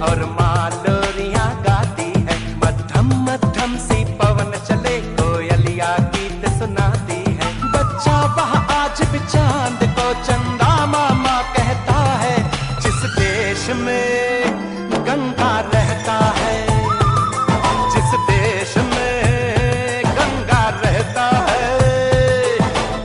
और माँ लोरियां गाती है। मध्यम मध्यम सी पवन चले, कोयलिया गीत सुनाती है। बच्चा वह आज भी चांद को चंदा मामा कहता है। जिस देश में गंगा रहता है, जिस देश में गंगा रहता है,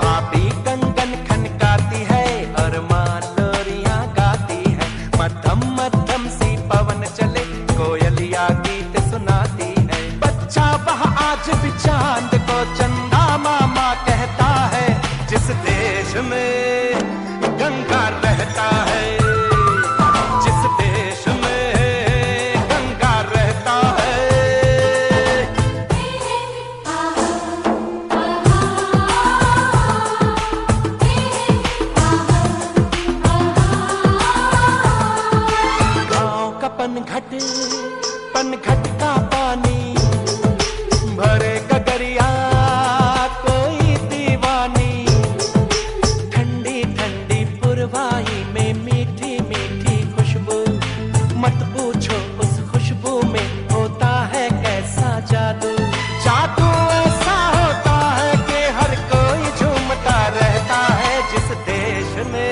भाभी कंगन खनकाती है और माँ लोरियां गाती है। मध्यम मध्यम सी पवन चले, कोयलिया गीत सुनाती है। बच्चा वह आज भी चांद को चंदा मामा कहता है। जिस देश में गंगा रहता है, पनघट का पानी भरे गगरिया कोई दीवानी। ठंडी ठंडी पुरवाई में मीठी मीठी खुशबू, मत पूछो उस खुशबू में होता है कैसा जादू। जादू ऐसा होता है कि हर कोई झूमता रहता है। जिस देश में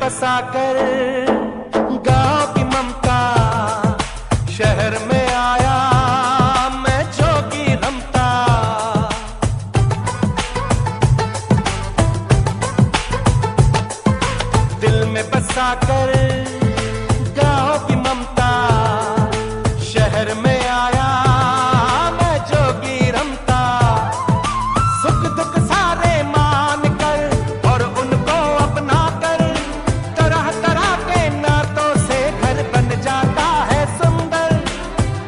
बसाकर गांव की ममता, शहर में आया मैं जोगी रमता। दिल में बसाकर गांव की ममता, शहर में आया मैं जोगी रमता। सुख दुख सारे मान कर और उनको अपना कर, तरह तरह के नातों से घर बन जाता है सुंदर।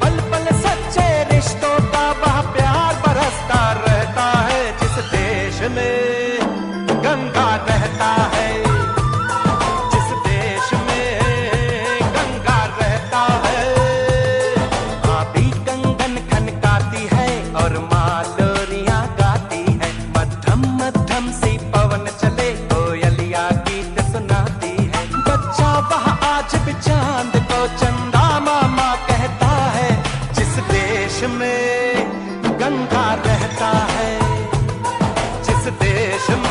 पल पल सच्चे रिश्तों का वह प्यार बरसता रहता है। जिस देश में गंगा रहता है, जिस देश में गंगा रहता है, भाभी कंगन खनकाती है और माँ लोरियां गाती है। मध्यम मध्यम सी पवन चले, कोयलिया गीत सुनाती है। बच्चा वह आज भी चांद को चंदा मामा कहता है। जिस देश में गंगा रहता है, जिस देश में